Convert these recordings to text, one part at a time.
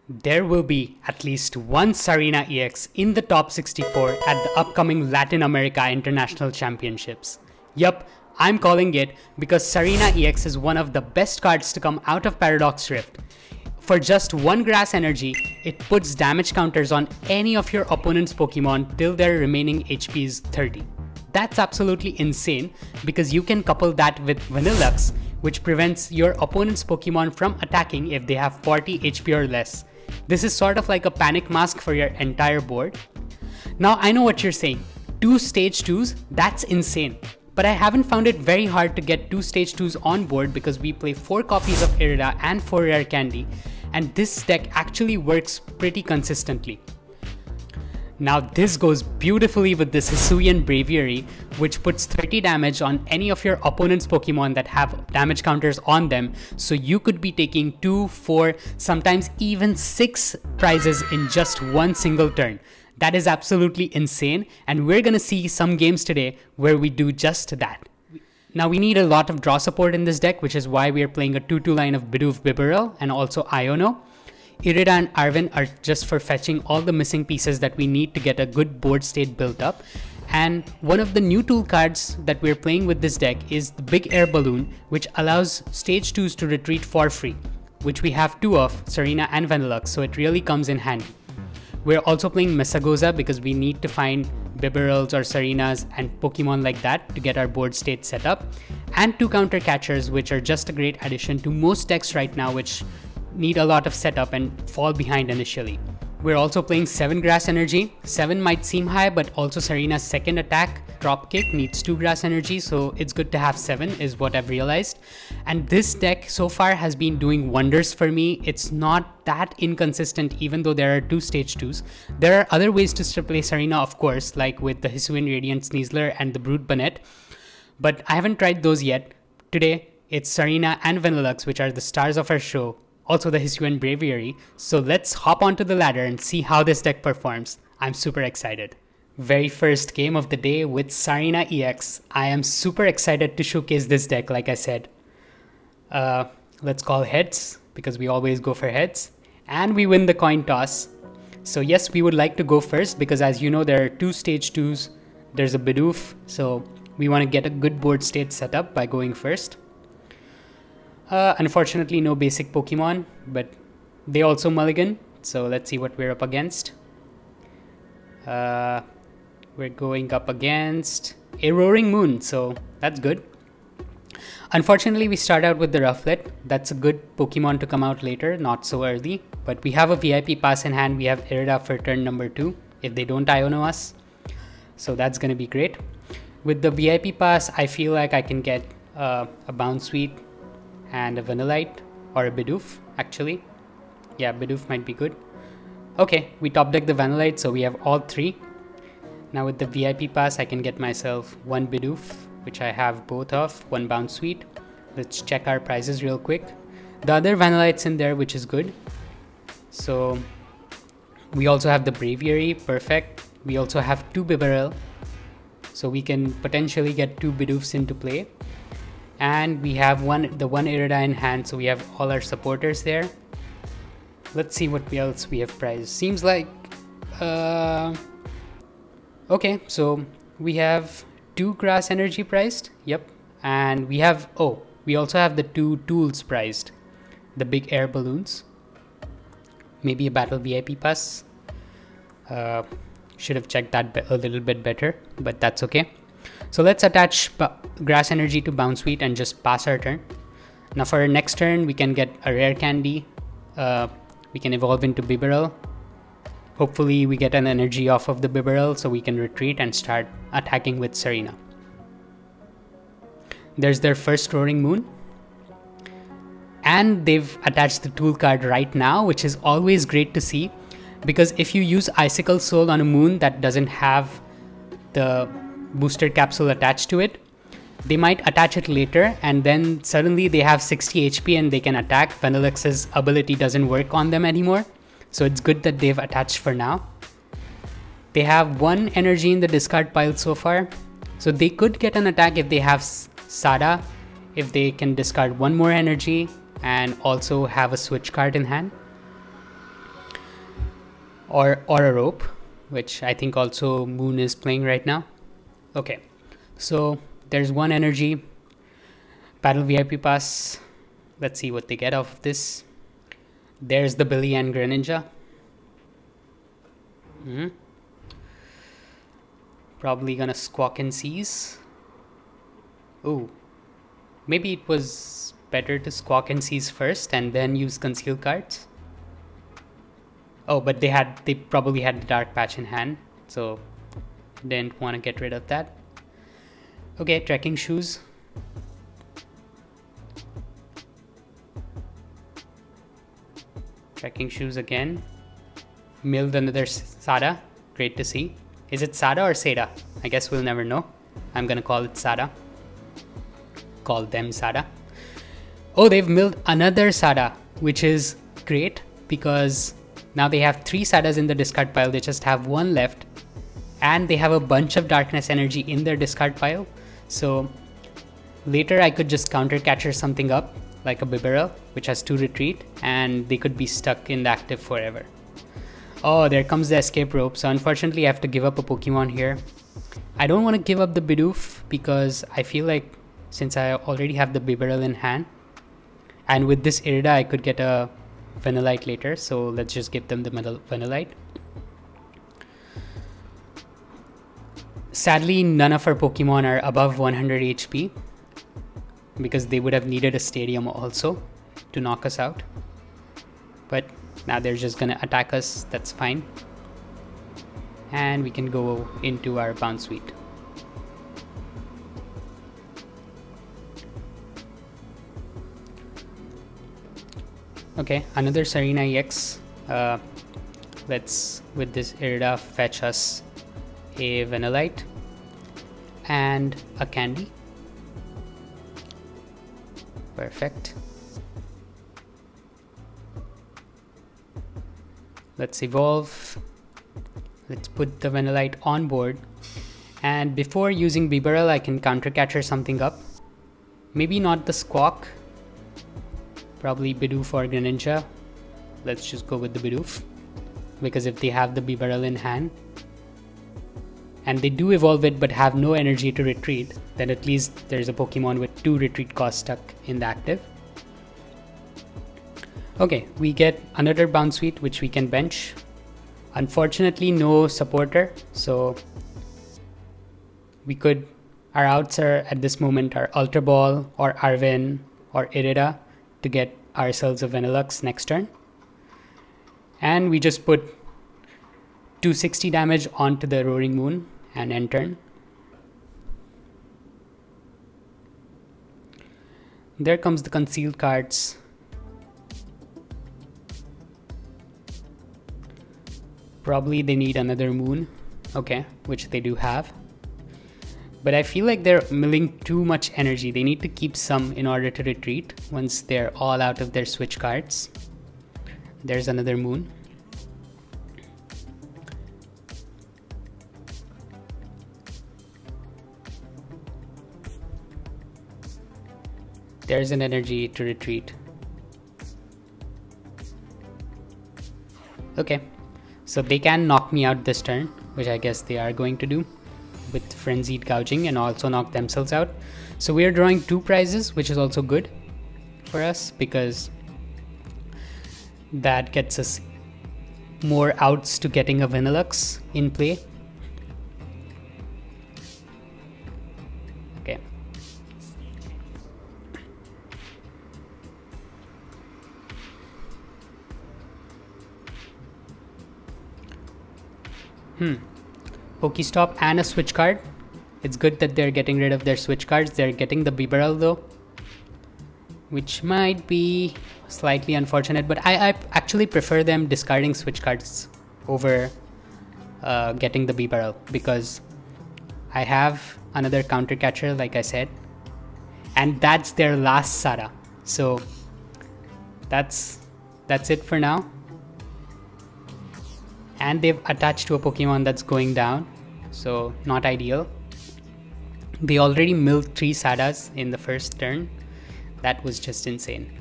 There will be at least one Tsareena EX in the top 64 at the upcoming Latin America International Championships. Yup, I'm calling it because Tsareena EX is one of the best cards to come out of Paradox Rift. For just 1 grass energy, it puts damage counters on any of your opponent's Pokemon till their remaining HP is 30. That's absolutely insane because you can couple that with Vanilluxe, which prevents your opponent's Pokemon from attacking if they have 40 HP or less. This is sort of like a panic mask for your entire board. Now I know what you're saying, 2 stage 2s, that's insane. But I haven't found it very hard to get 2 stage 2s on board because we play 4 copies of Irida and 4 Rare Candy, and this deck actually works pretty consistently. Now this goes beautifully with this Hisuian Braviary, which puts 30 damage on any of your opponent's Pokemon that have damage counters on them, so you could be taking 2, 4, sometimes even 6 prizes in just one single turn. That is absolutely insane, and we're gonna see some games today where we do just that. Now we need a lot of draw support in this deck, which is why we are playing a 2-2 line of Bidoof Bibarel and also Iono. Irida and Arven are just for fetching all the missing pieces that we need to get a good board state built up. And one of the new tool cards that we're playing with this deck is the Big Air Balloon, which allows stage 2s to retreat for free, which we have 2 of, Tsareena and Vanilluxe, so it really comes in handy. We're also playing Mesagoza because we need to find Bibarels or Tsareenas and Pokemon like that to get our board state set up. And 2 counter catchers, which are just a great addition to most decks right now, which need a lot of setup and fall behind initially. We're also playing 7 grass energy. 7 might seem high, but also Tsareena's second attack, drop kick, needs 2 grass energy, so it's good to have 7 is what I've realized. And this deck so far has been doing wonders for me. It's not that inconsistent even though there are 2 stage 2s. There are other ways to play Tsareena, of course, like with the Hisuian Radiant Sneasler and the Brute Bonnet, but I haven't tried those yet. Today, it's Tsareena and Vanilluxe, which are the stars of our show. Also the Hisuian Braviary, so let's hop onto the ladder and see how this deck performs. I'm super excited. Very first game of the day with Tsareena EX. I am super excited to showcase this deck, like I said. Let's call heads, because we always go for heads. And we win the coin toss. So yes, we would like to go first, because as you know, there are 2 stage 2s. There's a Bidoof, so we want to get a good board state set up by going first. Unfortunately, no basic Pokemon, but they also mulligan, so let's see what we're up against. We're going up against a Roaring Moon, so that's good. Unfortunately, we start out with the Rufflet. That's a good Pokemon to come out later, not so early. But we have a VIP pass in hand. We have Irida for turn number 2, if they don't Iono us. So that's going to be great. With the VIP pass, I feel like I can get a Bounsweet and a Vanillite, or a Bidoof, actually. Yeah, Bidoof might be good. Okay, we top deck the Vanillite, so we have all 3. Now with the VIP pass, I can get myself 1 Bidoof, which I have both of, 1 Bounsweet. Let's check our prizes real quick. The other Vanillite's in there, which is good. So we also have the Braviary, perfect. We also have 2 Bibarel, so we can potentially get 2 Bidoofs into play. And we have the one Irida in hand, so we have all our supporters there. Let's see what else we have prized. Seems like okay, so we have 2 grass energy priced, yep. And we have, we also have the 2 tools priced, the Big Air Balloons, maybe a Battle VIP Pass. Should have checked that a little bit better, but that's okay. So let's attach grass energy to Bounsweet and just pass our turn. Now for our next turn, we can get a Rare Candy. We can evolve into Bibarel. Hopefully we get an energy off of the Bibarel so we can retreat and start attacking with Tsareena. There's their first Roaring Moon. And they've attached the tool card right now, which is always great to see. Because if you use Icicle Soul on a moon that doesn't have the booster capsule attached to it, they might attach it later and then suddenly they have 60 HP and they can attack. Vanilluxe's ability doesn't work on them anymore, so it's good that they've attached for now. They have 1 energy in the discard pile so far, so they could get an attack if they have Sada, if they can discard 1 more energy and also have a switch card in hand. or a rope, which I think also Moon is playing right now. Okay, so there's one energy, Battle VIP Pass. Let's see what they get off of this. There's the Billy and Greninja. Probably gonna Squawk and Seize. Ooh, maybe it was better to Squawk and Seize first and then use conceal cards. Oh, but they probably had the Dark Patch in hand, so didn't want to get rid of that. Okay, Trekking Shoes. Trekking Shoes again. Milled another Sada. Great to see. Is it Sada or Seda? I guess we'll never know. I'm gonna call it Sada. Call them Sada. Oh, they've milled another Sada, which is great because now they have 3 Sadas in the discard pile. They just have 1 left. And they have a bunch of Darkness energy in their discard pile. So later I could just counter catcher something up like a Bibarel, which has 2 retreat, and they could be stuck in the active forever. Oh, there comes the Escape Rope. So unfortunately I have to give up a Pokemon here. I don't want to give up the Bidoof because I feel like since I already have the Bibarel in hand, and with this Irida I could get a Vanillite later, so let's just give them the Vanillite. Sadly, none of our Pokemon are above 100 HP because they would have needed a stadium also to knock us out. But now they're just gonna attack us, that's fine. And we can go into our Bounsweet. Okay, another Tsareena EX. Let's, with this Irida, fetch us a Vanillite and a Candy. Perfect. Let's evolve. Let's put the Vanillite on board. And before using Bibarel, I can counter catcher something up. Maybe not the Squawk. Probably Bidoof or Greninja. Let's just go with the Bidoof, because if they have the Bibarel in hand and they do evolve it but have no energy to retreat, then at least there's a Pokemon with 2 retreat costs stuck in the active. Okay, we get another Bounsweet which we can bench. Unfortunately no supporter, so we could, our outs are at this moment are Ultra Ball or Arven or Irida to get ourselves a Vanilluxe next turn. And we just put 260 damage onto the Roaring Moon and end turn. There comes the concealed cards. Probably they need another Moon, okay, which they do have. But I feel like they're milling too much energy. They need to keep some in order to retreat once they're all out of their switch cards. There's another Moon. There's an energy to retreat. Okay, so they can knock me out this turn, which I guess they are going to do with Frenzied Gouging, and also knock themselves out. So we are drawing 2 prizes, which is also good for us because that gets us more outs to getting a Vanilluxe in play. Okay. Pokestop and a switch card. It's good that they're getting rid of their switch cards. They're getting the Bibarel though, which might be slightly unfortunate, but I actually prefer them discarding switch cards over getting the Bibarel, because I have another counter catcher like I said, and that's their last Sada. So that's it for now. And they've attached to a Pokemon that's going down, so not ideal. They already milled 3 Sadas in the first turn. That was just insane.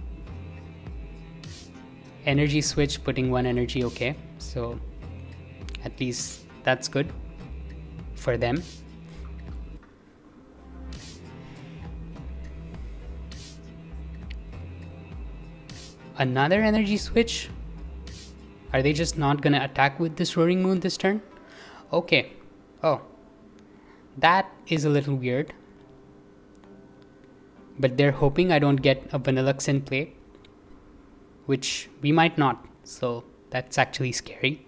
Energy switch, putting 1 energy, okay. So At least that's good for them. Another energy switch? Are they just not gonna attack with this Roaring Moon this turn? Okay. Oh. That is a little weird. But they're hoping I don't get a Vanilluxe in play, which we might not. So that's actually scary.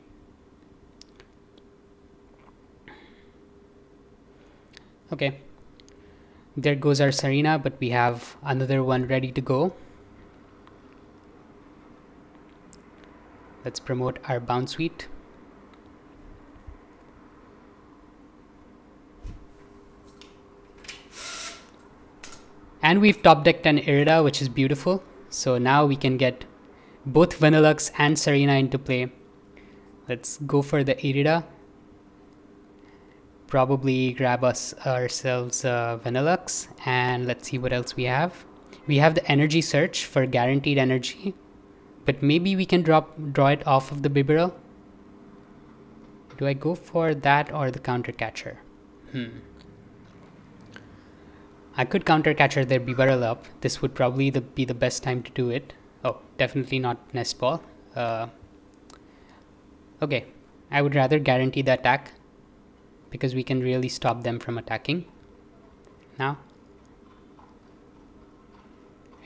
Okay. There goes our Tsareena, but we have another one ready to go. Let's promote our Bounsweet. And we've top decked an Irida, which is beautiful. So now we can get both Vanilluxe and Tsareena into play. Let's go for the Irida. Probably grab ourselves Vanilluxe, and let's see what else we have. We have the Energy Search for guaranteed energy. But maybe we can draw it off of the Bibarel. Do I go for that or the Counter Catcher? I could Counter Catcher their Bibarel up. This would probably be the best time to do it. Oh, definitely not Nest Ball. Okay, I would rather guarantee the attack because we can really stop them from attacking. Now,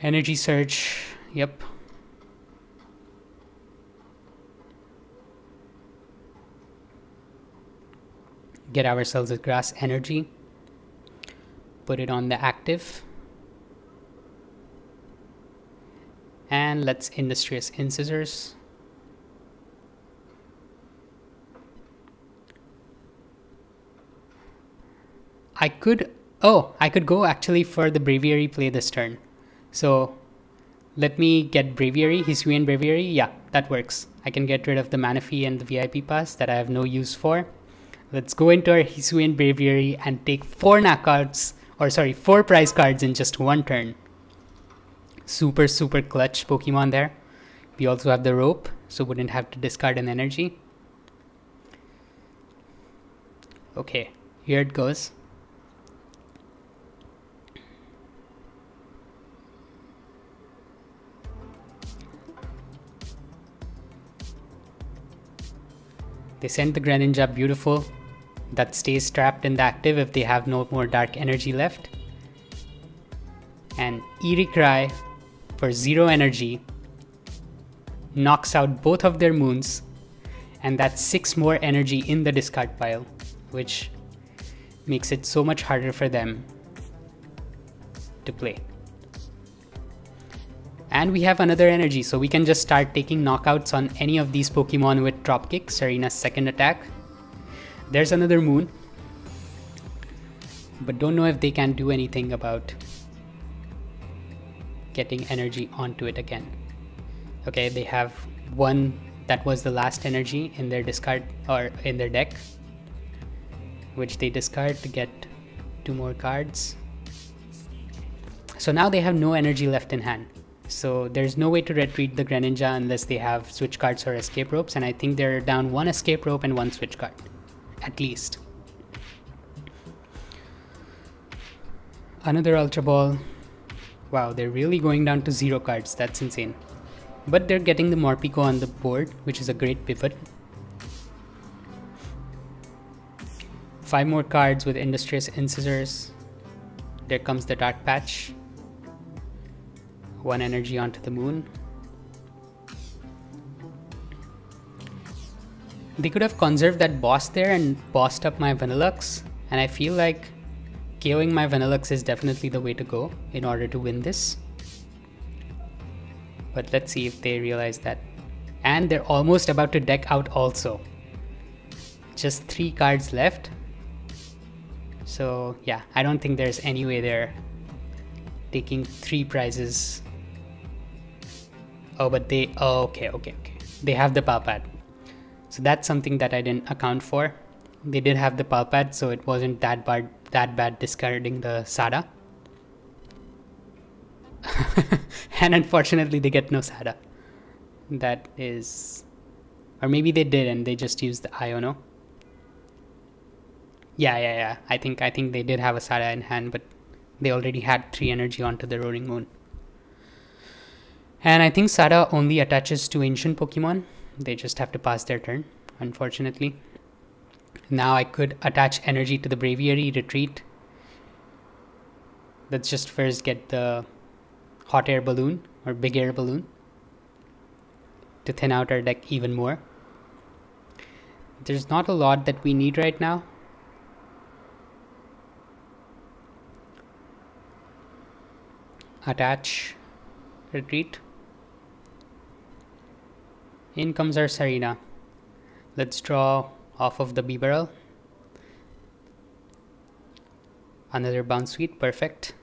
Energy Search. Yep. Get ourselves a Grass Energy, put it on the active, and let's Industrious Incisors. I could go actually for the Braviary play this turn. So let me get Braviary, Hisuian Braviary. Yeah, that works. I can get rid of the Manaphy and the VIP Pass that I have no use for. Let's go into our Hisuian Braviary and take 4 prize cards in just one turn. Super clutch Pokemon there. We also have the rope, so wouldn't have to discard an energy. Okay, here it goes. They sent the Greninja, beautiful. That stays trapped in the active if they have no more dark energy left. And Eerie Cry for 0 energy knocks out both of their moons, and that's 6 more energy in the discard pile, which makes it so much harder for them to play. And we have another energy, so we can just start taking knockouts on any of these Pokemon with Drop Kick, Tsareena's second attack. There's another moon, but don't know if they can do anything about getting energy onto it again. Okay, they have one that was the last energy in their discard or in their deck, which they discard to get 2 more cards. So now they have no energy left in hand. So there's no way to retreat the Greninja unless they have switch cards or escape ropes, and I think they're down 1 escape rope and 1 switch card, at least. Another Ultra Ball. Wow, they're really going down to 0 cards. That's insane. But they're getting the Morpeko on the board, which is a great pivot. 5 more cards with Industrious Incisors. There comes the Dark Patch. 1 energy onto the moon. They could have conserved that boss there and bossed up my Vanilluxe, and I feel like KOing my Vanilluxe is definitely the way to go in order to win this. But let's see if they realize that. And they're almost about to deck out also. Just 3 cards left. So yeah, I don't think there's any way they're taking 3 prizes. Oh, but they, oh, okay. They have the Pal Pad. So that's something that I didn't account for. They did have the Pal Pad, so it wasn't that bad discarding the Sada. And unfortunately they get no Sada. That is Or maybe they did and they just used the Iono. Yeah. I think they did have a Sada in hand, but they already had 3 energy onto the Roaring Moon. And I think Sada only attaches to ancient Pokemon. They just have to pass their turn, unfortunately. Now I could attach energy to the Braviary, retreat. Let's just first get the Hot Air Balloon or Big Air Balloon to thin out our deck even more. There's not a lot that we need right now. Attach, retreat. In comes our Tsareena. Let's draw off of the Bibarel. Another Bounsweet, perfect.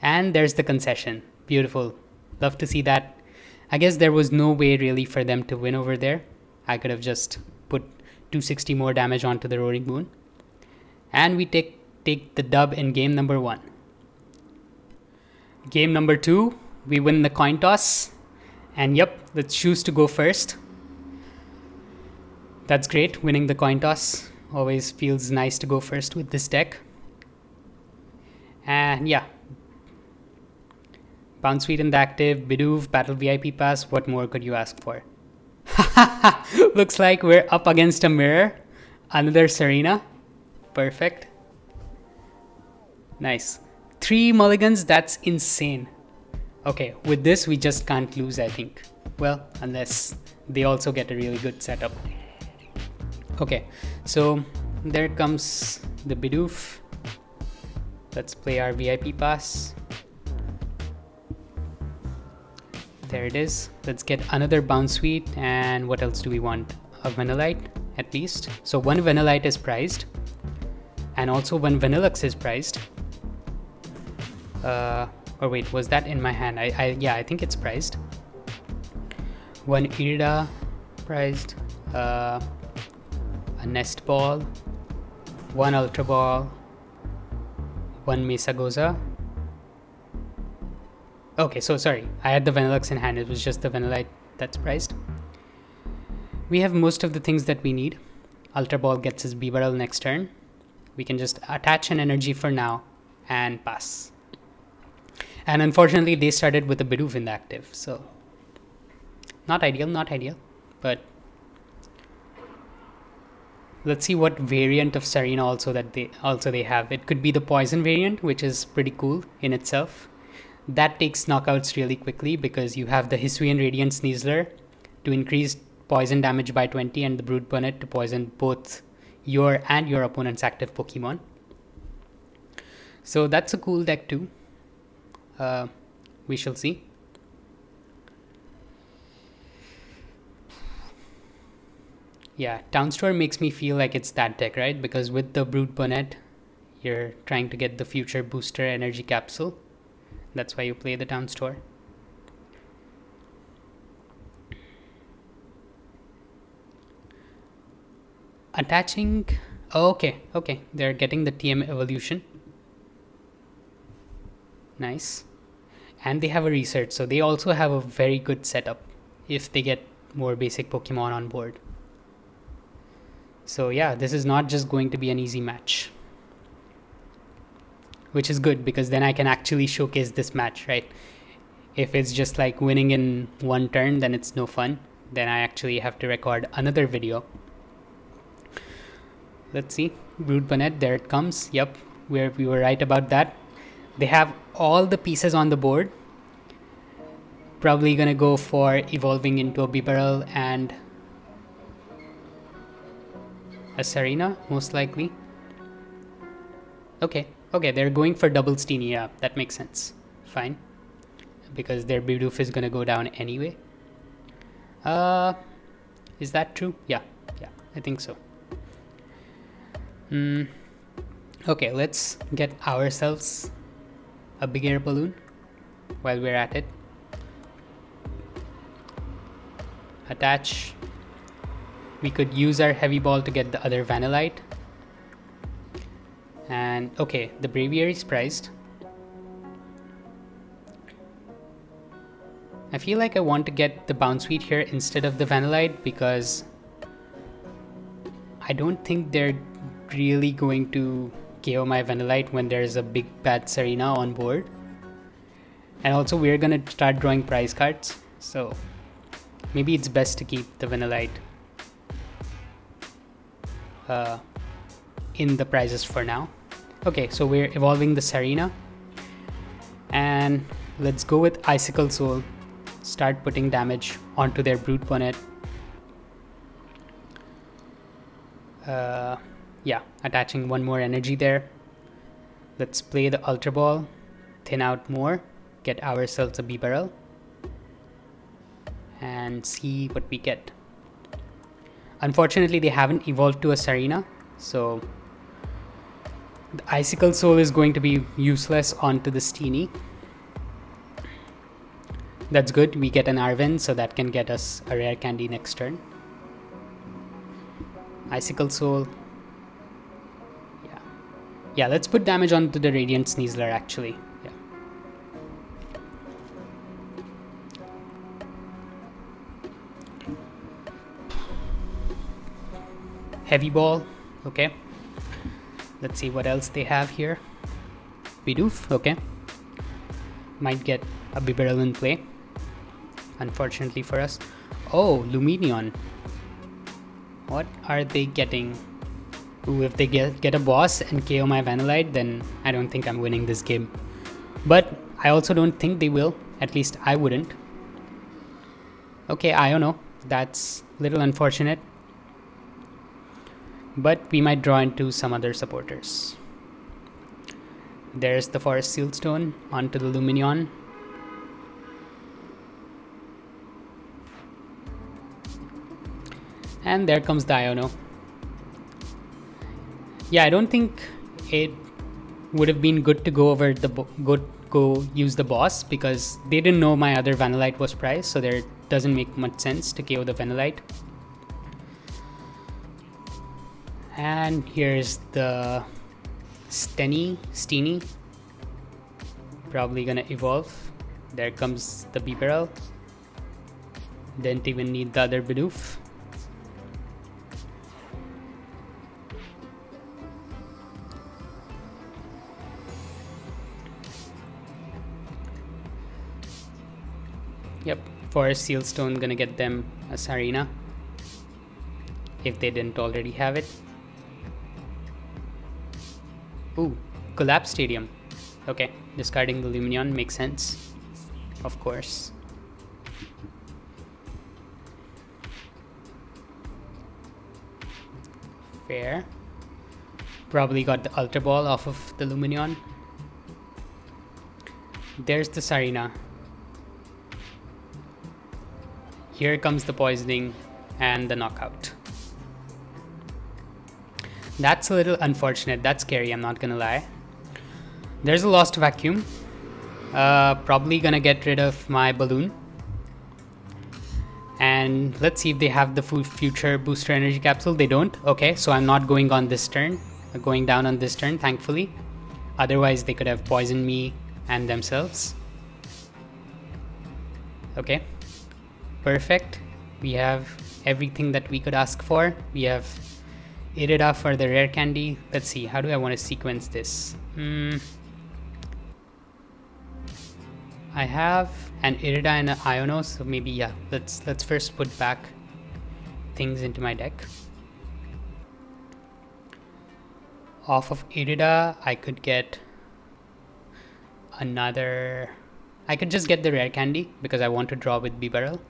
And there's the concession. Beautiful. Love to see that. I guess there was no way really for them to win over there. I could have just put 260 more damage onto the Roaring Moon. And we take the dub in game number 1. Game number 2, we win the coin toss. And yep, let's choose to go first. That's great, winning the coin toss. Always feels nice to go first with this deck. And yeah. Bounsweet in the active, Bidoof, Battle VIP Pass, what more could you ask for? Looks like we're up against a mirror. Another Tsareena. Perfect. Nice. 3 mulligans, that's insane. Okay, with this we just can't lose, I think. Well, unless they also get a really good setup. Okay, so there comes the Bidoof. Let's play our VIP pass. There it is. Let's get another Bounsweet, and what else do we want? A Vanillite at least. So 1 Vanillite is prized, and also 1 Vanilluxe is prized. Or wait, was that in my hand? Yeah, I think it's prized. 1 Irida prized, a Nest Ball, 1 Ultra Ball, 1 Mesagoza. Okay, so sorry, I had the Vanilluxe in hand, it was just the Vanillite that's prized. We have most of the things that we need. Ultra Ball gets his Bibarel next turn. We can just attach an energy for now and pass. And unfortunately they started with a Bidoof in the active, so not ideal, but let's see what variant of Tsareena also they have. It could be the poison variant, which is pretty cool in itself. That takes knockouts really quickly because you have the Hisuian Radiant Sneasler to increase poison damage by 20 and the Brute Bonnet to poison both your and your opponent's active Pokemon. So that's a cool deck too. We shall see. Yeah, Town Store makes me feel like it's that deck, right? Because with the Brute Bonnet, you're trying to get the future booster energy capsule. That's why you play the Town Store. Attaching. Oh, okay. They're getting the TM evolution. Nice. And they have a research, so they also have a very good setup if they get more basic Pokemon on board. So yeah, this is not just going to be an easy match, which is good because then I can actually showcase this match, right? If it's just like winning in 1 turn, then it's no fun. Then I actually have to record another video. Let's see. Brute Bonnet, there it comes. Yep, we were right about that. They have all the pieces on the board. Probably gonna go for evolving into a Bibarel and a Tsareena, most likely. Okay, they're going for double Steenee. Yeah, that makes sense. Fine. Because their Bidoof is gonna go down anyway. Is that true? Yeah, I think so. Okay, let's get ourselves a Big Air Balloon while we're at it. Attach. We could use our Heavy Ball to get the other Vanillite. And okay, the Braviary is prized. I feel like I want to get the Bounsweet here instead of the Vanillite because I don't think they're really going to KO my Vanillite when there's a big bad Tsareena on board. And also we're gonna start drawing prize cards, so maybe it's best to keep the Vanillite in the prizes for now. Okay, so we're evolving the Tsareena, and let's go with Icicle Soul. Start putting damage onto their Brute Bonnet. Yeah, attaching one more energy there. Let's play the Ultra Ball, thin out more, get ourselves a Bibarel, and see what we get. Unfortunately, they haven't evolved to a Tsareena, so the Icicle Soul is going to be useless onto the Steenee. That's good, we get an Arven, so that can get us a Rare Candy next turn. Icicle Soul. Yeah, let's put damage onto the Radiant Sneasler actually. Yeah. Heavy Ball, okay. Let's see what else they have here. Bidoof, okay. Might get a Bibarel in play, unfortunately for us. Oh, Lumineon. What are they getting? Ooh, if they get a boss and KO my Vanillite, then I don't think I'm winning this game. But I also don't think they will. At least I wouldn't. Okay, Iono. That's a little unfortunate. But we might draw into some other supporters. There's the Forest Seal Stone onto the Lumineon. And there comes the Iono. Yeah, I don't think it would have been good to go over the go use the boss because they didn't know my other Vanillite was prized, so there doesn't make much sense to KO the Vanillite. And here's the Steenee, probably gonna evolve. There comes the Bibarel. Didn't even need the other Bidoof. Yep, Forest Sealstone gonna get them a Tsareena if they didn't already have it. Ooh, Collapse Stadium. Okay, discarding the Lumineon makes sense, of course. Fair. Probably got the Ultra Ball off of the Lumineon. There's the Tsareena. Here comes the poisoning and the knockout. That's a little unfortunate. That's scary, I'm not gonna lie. There's a Lost Vacuum. Probably gonna get rid of my balloon. And let's see if they have the future booster energy capsule. They don't. Okay, so I'm not going on this turn. Going down on this turn, thankfully. Otherwise, they could have poisoned me and themselves. Okay. Perfect. We have everything that we could ask for. We have Irida for the Rare Candy. Let's see, how do I want to sequence this? I have an Irida and an Iono, so maybe yeah, let's first put back things into my deck. Off of Irida, I could get another... I could just get the Rare Candy because I want to draw with Bibarel.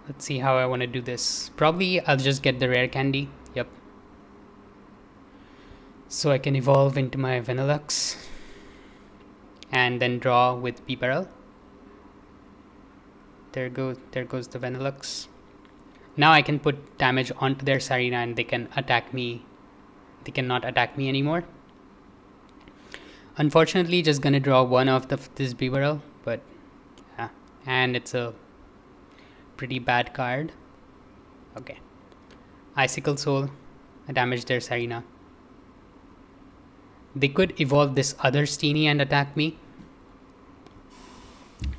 Let's see how I want to do this. Probably I'll just get the Rare Candy. Yep. So I can evolve into my Vanilluxe and then draw with Bibarel. There goes the Vanilluxe. Now I can put damage onto their Tsareena and they can attack me. They cannot attack me anymore. Unfortunately, just gonna draw one of this Bibarel, but yeah, and it's a pretty bad card. Okay. Icicle Soul, I damaged their Tsareena. They could evolve this other Steenee and attack me.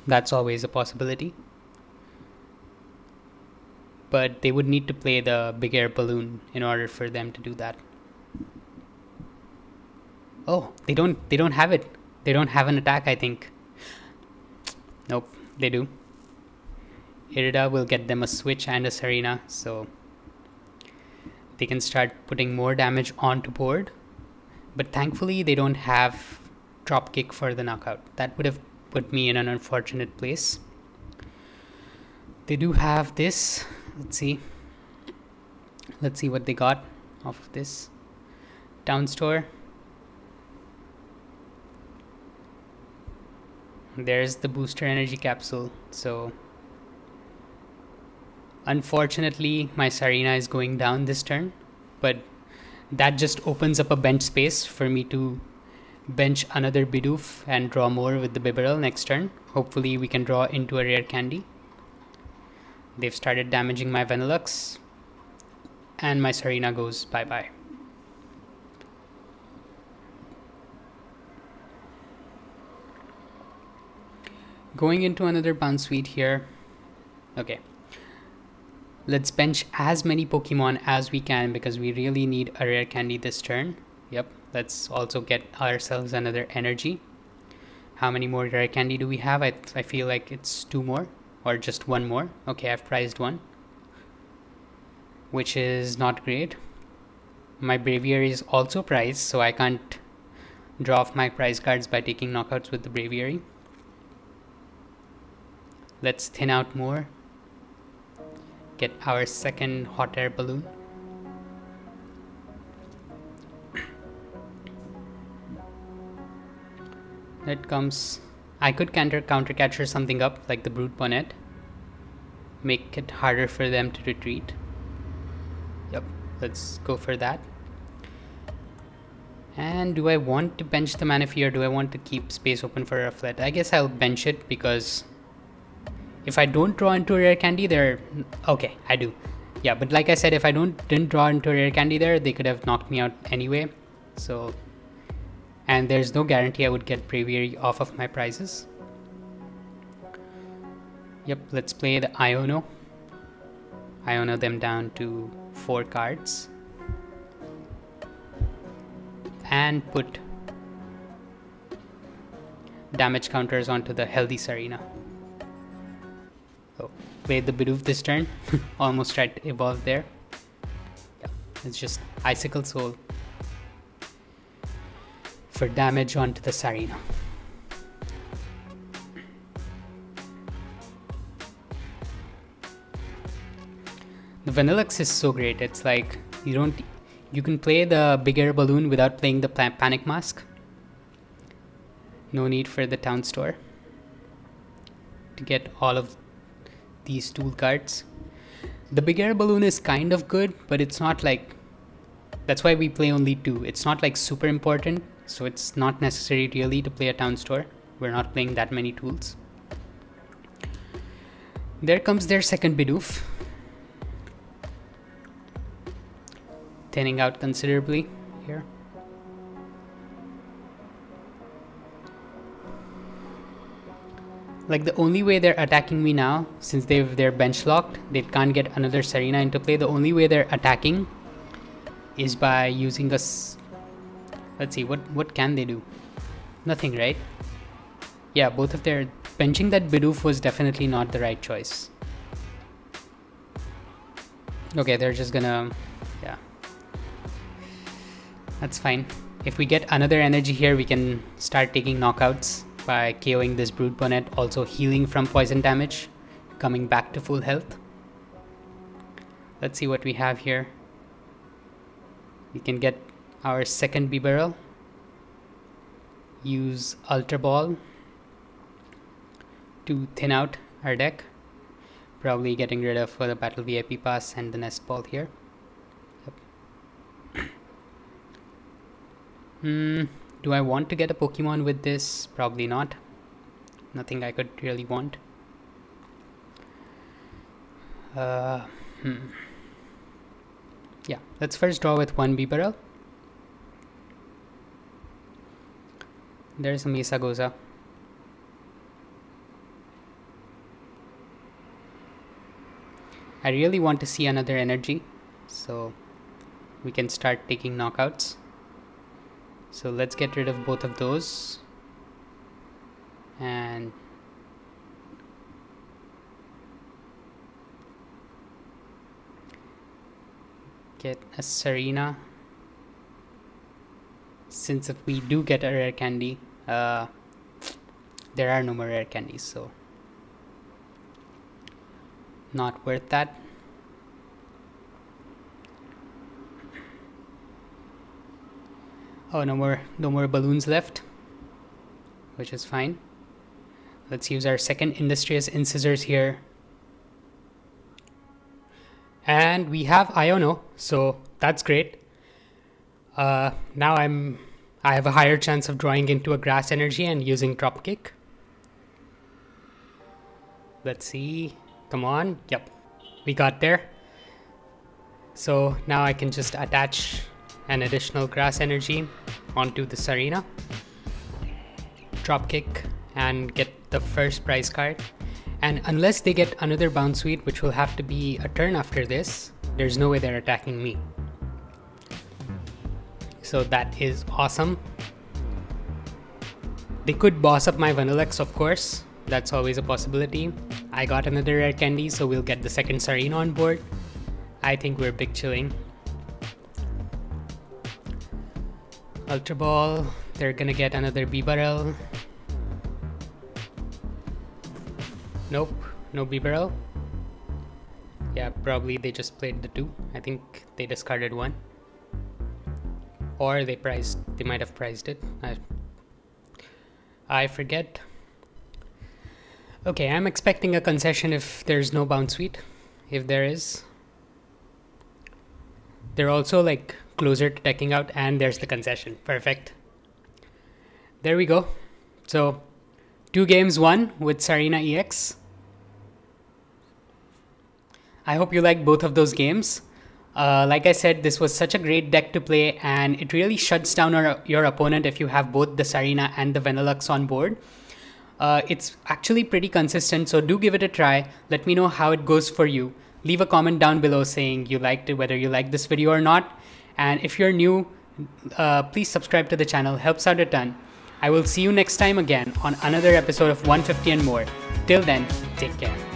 That's always a possibility. But they would need to play the Big Air Balloon in order for them to do that. Oh, they don't have it. They don't have an attack, I think. Nope, they do. Irida will get them a switch and a Tsareena, so they can start putting more damage onto board. But thankfully they don't have drop kick for the knockout. That would have put me in an unfortunate place. They do have this. Let's see what they got off of this town store. There's the booster energy capsule. So unfortunately my Tsareena is going down this turn, but that just opens up a bench space for me to bench another Bidoof and draw more with the Bibarel next turn. Hopefully we can draw into a rare candy. They've started damaging my Vanilluxe, and my Tsareena goes bye-bye. Going into another Bounsweet here. Okay. Let's bench as many Pokemon as we can because we really need a rare candy this turn. Yep. Let's also get ourselves another energy. How many more rare candy do we have? I feel like it's 2 more. Or just 1 more. Okay, I've prized 1, which is not great. My Braviary is also prized, so I can't draw off my prize cards by taking knockouts with the Braviary. Let's thin out more. Get our second hot air balloon. It comes. I could counter catcher something up like the Brute Bonnet. Make it harder for them to retreat. Yep, let's go for that. And do I want to bench the Manaphy or do I want to keep space open for Rufflet? I guess I'll bench it because if I don't draw into a rare candy there, okay, I do. Yeah, but like I said, if I didn't draw into a rare candy there, they could have knocked me out anyway. So, and there's no guarantee I would get Braviary off of my prizes. Yep, let's play the Iono them down to 4 cards. And put damage counters onto the healthy Tsareena. So, played the Bidoof this turn. Almost tried to evolve there. Yeah, it's just Icicle Soul for damage onto the Tsareena. The Vanilluxe is so great. It's like you can play the Big Air Balloon without playing the Panic Mask. No need for the town store to get all of these tool cards. The Big Air Balloon is kind of good, but it's not like, that's why we play only 2. It's not like super important, so it's not necessary really to play a town store. We're not playing that many tools. There comes their second Bidoof. Thinning out considerably here. Like the only way they're attacking me now, since they're bench locked, they can't get another Tsareena into play. The only way they're attacking is by using a. Let's see, what can they do? Nothing, right? Yeah, both of their benching that Bidoof was definitely not the right choice. Okay, they're just gonna, yeah. That's fine. If we get another energy here, we can start taking knockouts by KOing this Brute Bonnet, also healing from poison damage, coming back to full health. Let's see what we have here. We can get our second Bibarel. Use Ultra Ball to thin out our deck. Probably getting rid of the Battle VIP Pass and the Nest Ball here. Do I want to get a Pokemon with this? Probably not. Nothing I could really want. Yeah, let's first draw with 1 Bibarel. There's a Mesagoza. I really want to see another energy, so we can start taking knockouts. So let's get rid of both of those and get a Tsareena. Since if we do get a rare candy, there are no more rare candies, so not worth that. Oh, no more balloons left, which is fine. Let's use our second industrious incisors here. And we have Iono, so that's great. Now I have a higher chance of drawing into a grass energy and using Dropkick. Let's see. Come on. Yep. We got there. So now I can just attach an additional grass energy onto the Tsareena, Dropkick, and get the first prize card. And unless they get another Bounsweet, which will have to be a turn after this, there's no way they're attacking me. So that is awesome. They could boss up my Vanilluxe, of course. That's always a possibility. I got another rare candy, so we'll get the second Tsareena on board. I think we're big chilling. Ultra Ball, they're gonna get another Bibarel. Nope, no Bibarel. Yeah, probably they just played the 2. I think they discarded 1. Or they might have prized it. I forget. Okay, I'm expecting a concession if there's no Bounsweet. If there is. They're also like closer to decking out, and there's the concession. Perfect. There we go. So 2 games won with Tsareena EX. I hope you liked both of those games. Like I said, this was such a great deck to play, and it really shuts down your opponent if you have both the Tsareena and the Vanilluxe on board. It's actually pretty consistent, so do give it a try. Let me know how it goes for you. Leave a comment down below saying you liked it, whether you liked this video or not. And if you're new, please subscribe to the channel. Helps out a ton. I will see you next time again on another episode of 150 and more. Till then, take care.